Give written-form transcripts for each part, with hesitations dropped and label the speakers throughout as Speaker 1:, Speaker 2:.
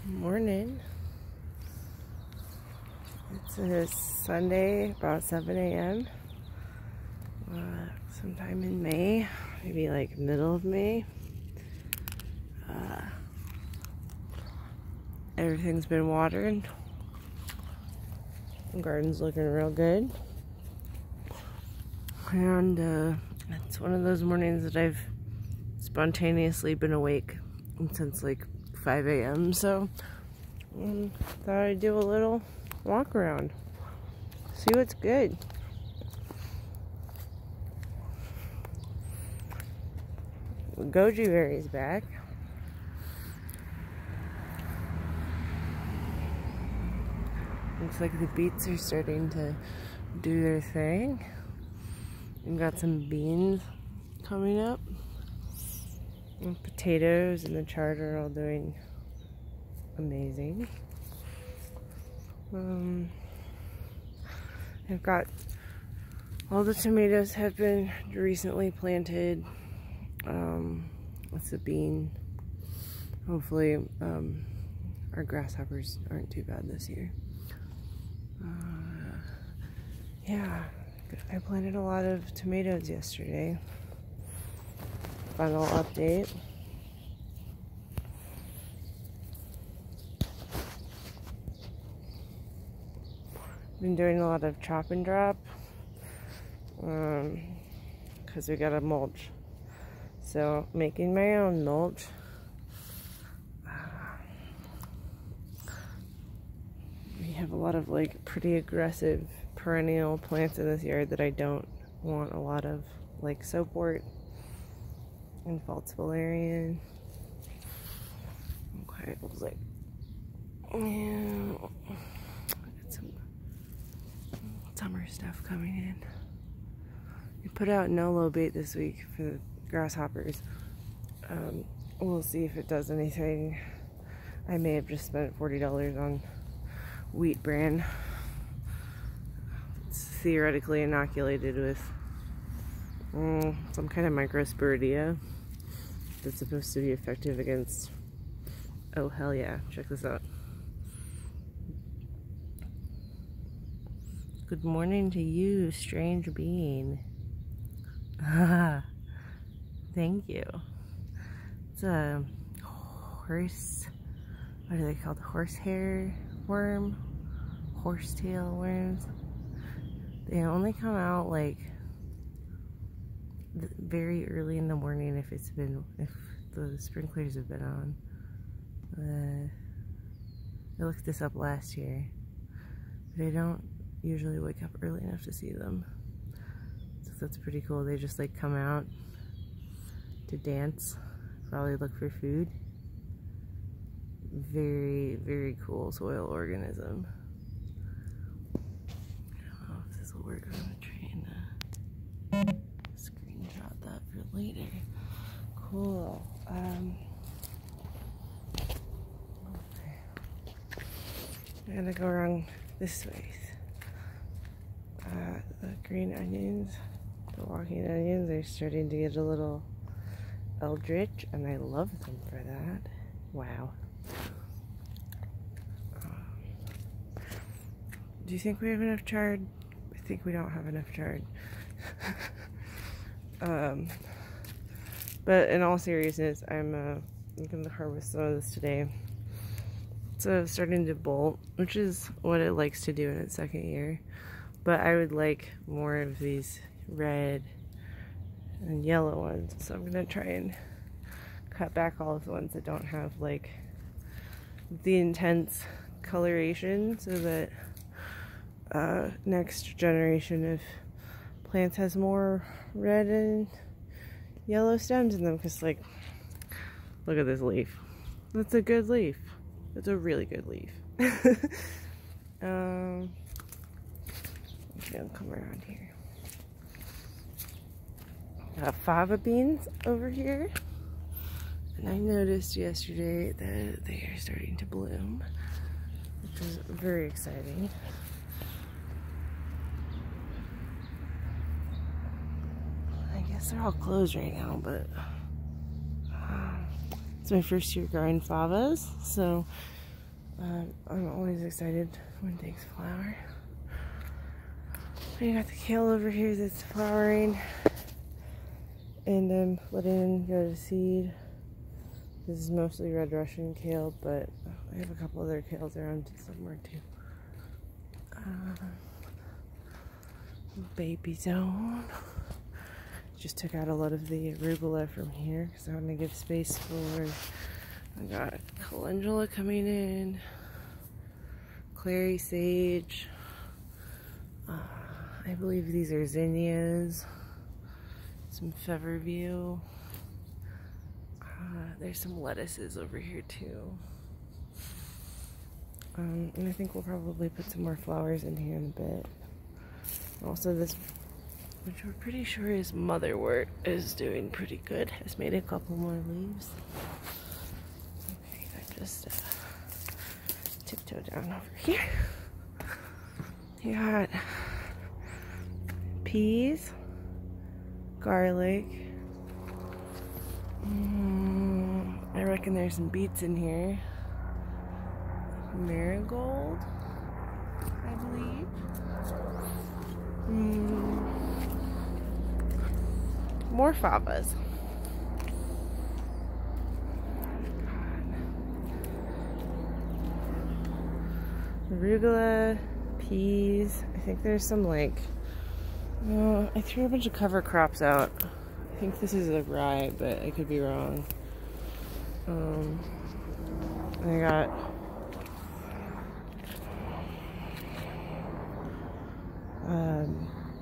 Speaker 1: Morning. It's a Sunday, about 7 a.m. Sometime in May, maybe like middle of May. Everything's been watered. The garden's looking real good. And it's one of those mornings that I've spontaneously been awake since like 5 a.m. So thought I'd do a little walk around, see what's good. Goji berry's back. Looks like the beets are starting to do their thing. We've got some beans coming up. And potatoes and the chard are all doing amazing. I've got all the tomatoes have been recently planted. What's the bean? Hopefully our grasshoppers aren't too bad this year. Yeah, I planted a lot of tomatoes yesterday. Final update. Been doing a lot of chop and drop because we got a mulch. So making my own mulch. We have a lot of like pretty aggressive perennial plants in this yard that I don't want a lot of, like soapwort and false valerian. Okay, it looks like, yeah, got some summer stuff coming in. We put out no-low bait this week for the grasshoppers. We'll see if it does anything. I may have just spent $40 on wheat bran. It's theoretically inoculated with some kind of microsporidia that's supposed to be effective against, oh hell yeah, check this out. Good morning to you, strange being. Thank you. It's a horse, what are they called? Horsehair worm? Horsetail worms. They only come out like very early in the morning if the sprinklers have been on. I looked this up last year, but I don't usually wake up early enough to see them. So that's pretty cool. They just like come out to dance, probably look for food. Very, very cool soil organism. I don't know if this will work. I'm gonna try and screenshot that for later. Cool. Okay. I'm gonna go around this way. The green onions, the walking onions, are starting to get a little eldritch, and I love them for that. Wow. Do you think we have enough chard? I think we don't have enough chard. But in all seriousness, I'm going to harvest some of this today. It's starting to bolt, which is what it likes to do in its second year. But I would like more of these red and yellow ones. So I'm going to try and cut back all of the ones that don't have like the intense coloration, so that next generation of plants has more red and yellow stems in them. Because like, look at this leaf. That's a good leaf. That's a really good leaf. I'll come around here. Got fava beans over here, and I noticed yesterday that they are starting to bloom, which is very exciting. I guess they're all closed right now, but it's my first year growing favas, so I'm always excited when things flower. I got the kale over here that's flowering, and I'm letting it go to seed. This is mostly red Russian kale, but I have a couple other kales around somewhere too. Baby zone. Just took out a lot of the arugula from here because I want to give space for. I got calendula coming in, clary sage. I believe these are zinnias. Some feverview. There's some lettuces over here too. And I think we'll probably put some more flowers in here in a bit. Also this, which we're pretty sure is motherwort, is doing pretty good. Has made a couple more leaves. Okay, I just tiptoe down over here. You got peas, garlic. I reckon there's some beets in here. Marigold, I believe. More favas. Arugula, peas. I think there's some like, I threw a bunch of cover crops out. I think this is a rye, but I could be wrong. I got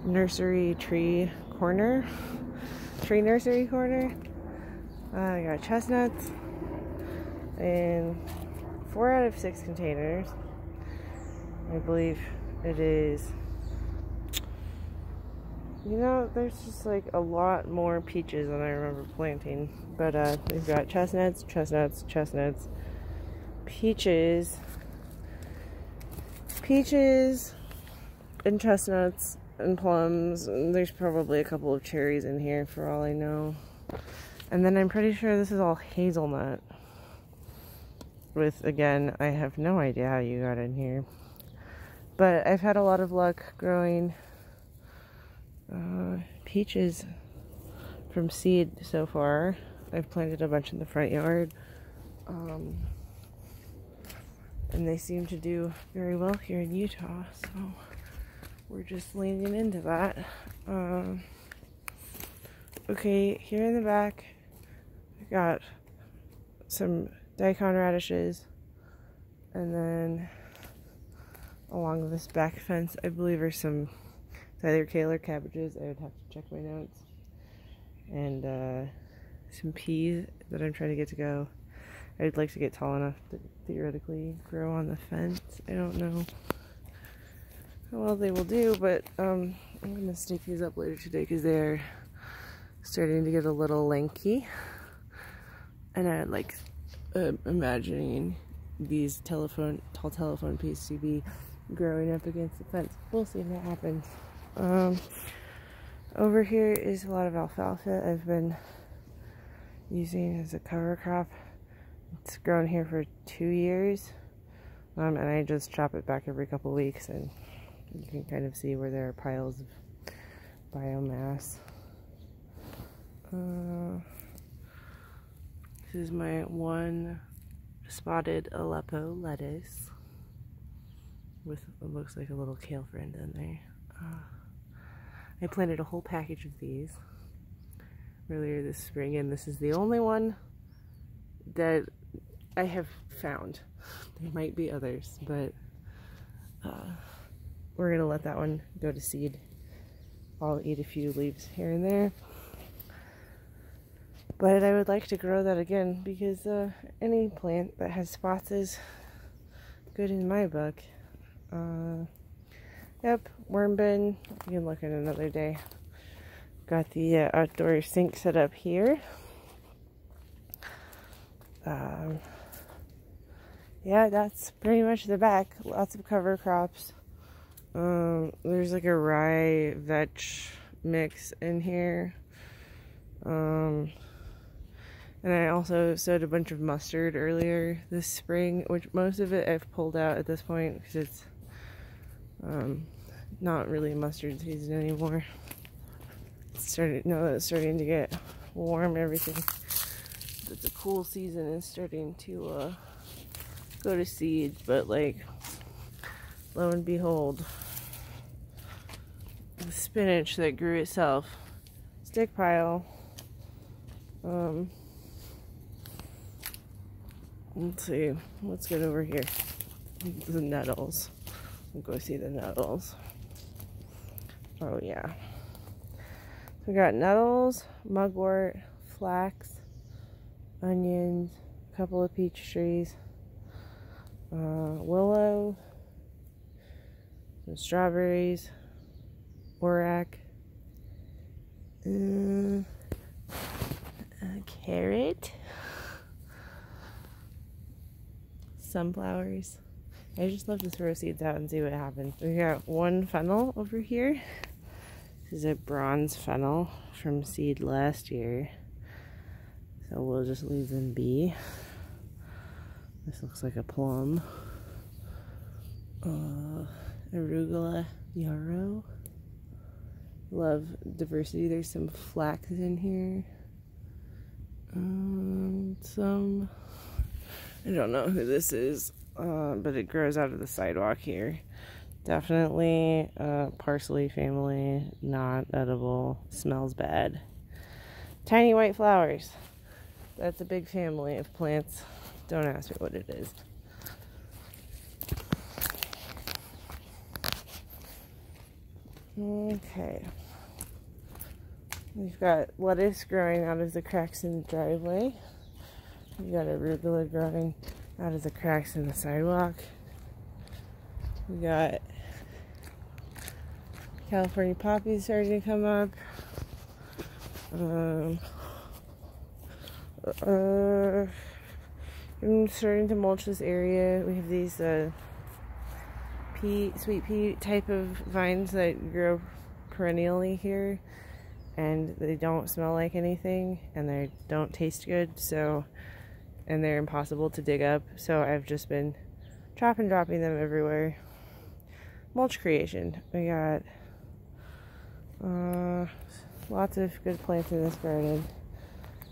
Speaker 1: nursery tree nursery corner. I got chestnuts in 4 out of 6 containers. I believe it is. You know, there's just like a lot more peaches than I remember planting. But we've got chestnuts, peaches, and chestnuts, and plums, and there's probably a couple of cherries in here for all I know. And then I'm pretty sure this is all hazelnut. With, again, I have no idea how you got in here. But I've had a lot of luck growing peaches from seed so far. I've planted a bunch in the front yard. And they seem to do very well here in Utah, so we're just leaning into that. Okay, here in the back, I got some daikon radishes, and then along this back fence, I believe are some, it's either kale or cabbages. I would have to check my notes. And some peas that I'm trying to get to go. I'd like to get tall enough to theoretically grow on the fence. I don't know how well they will do, but I'm going to stake these up later today because they're starting to get a little lanky. And I like imagining these tall telephone pieces to be growing up against the fence. We'll see if that happens. Over here is a lot of alfalfa I've been using as a cover crop. It's grown here for 2 years, and I just chop it back every couple weeks, and you can kind of see where there are piles of biomass. This is my one spotted Aleppo lettuce with what looks like a little kale friend in there. I planted a whole package of these earlier this spring, and this is the only one that I have found. There might be others, but we're gonna let that one go to seed. I'll eat a few leaves here and there, but I would like to grow that again because any plant that has spots is good in my book. Yep, worm bin. You can look at it another day. Got the outdoor sink set up here. Yeah, that's pretty much the back. Lots of cover crops. There's like a rye vetch mix in here. And And I also sowed a bunch of mustard earlier this spring, which most of it I've pulled out at this point because it's not really mustard season anymore. Now that it's starting to get warm, everything. It's a cool season is starting to go to seed, but like, lo and behold, the spinach that grew itself, stick pile. Let's see, let's get over here. The nettles. We'll go see the nettles. Oh yeah. So we got nettles, mugwort, flax, onions, a couple of peach trees, willow, some strawberries, borax, a carrot, sunflowers. I just love to throw seeds out and see what happens. We got one fennel over here. This is a bronze fennel from seed last year. So we'll just leave them be. This looks like a plum. Arugula yarrow. Love diversity. There's some flax in here. I don't know who this is, but it grows out of the sidewalk here. Definitely parsley family, not edible, smells bad. Tiny white flowers. That's a big family of plants. Don't ask me what it is. Okay. We've got lettuce growing out of the cracks in the driveway. We've got arugula growing out of the cracks in the sidewalk. We got California poppies starting to come up. I'm starting to mulch this area. We have these sweet pea type of vines that grow perennially here, and they don't smell like anything, and they don't taste good, and they're impossible to dig up, so I've just been dropping them everywhere. Mulch creation. We got lots of good plants in this garden,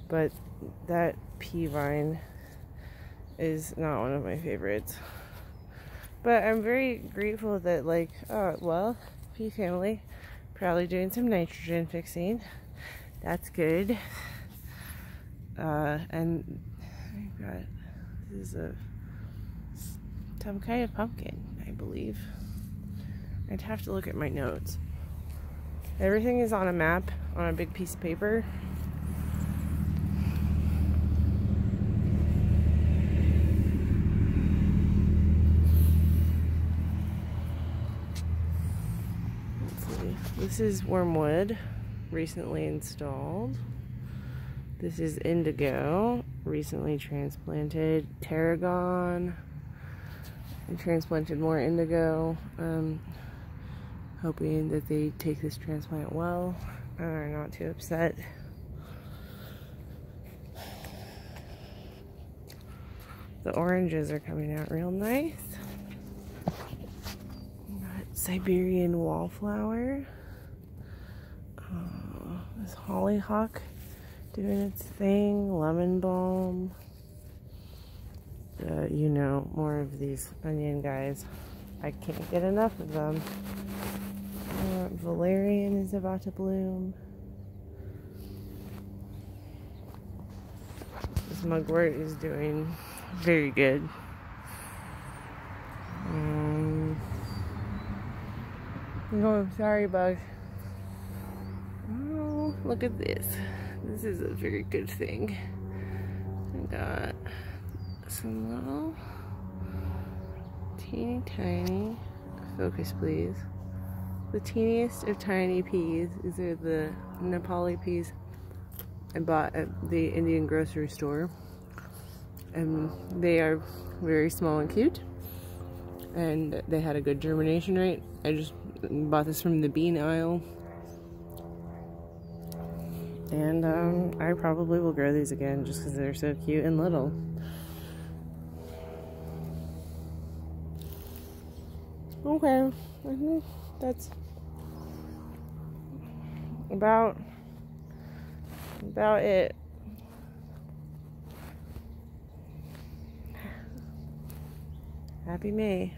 Speaker 1: but that pea vine is not one of my favorites. But I'm very grateful that, like, pea family probably doing some nitrogen fixing. That's good. And I've got, this is some kind of pumpkin, I believe. I'd have to look at my notes. Everything is on a map on a big piece of paper. This is wormwood, recently installed. This is indigo, recently transplanted. Tarragon, I transplanted more indigo. Hoping that they take this transplant well and are not too upset. The oranges are coming out real nice. Got Siberian wallflower. This hollyhock doing its thing. Lemon balm. More of these onion guys. I can't get enough of them. Valerian is about to bloom. This mugwort is doing very good. Oh, sorry, bugs. Oh, look at this. This is a very good thing. I got some little teeny tiny, focus please, the teeniest of tiny peas. These are the Nepali peas I bought at the Indian grocery store, and they are very small and cute, and they had a good germination rate. I just bought this from the bean aisle, And I probably will grow these again just because they're so cute and little. Okay, I think that's about it. Happy May.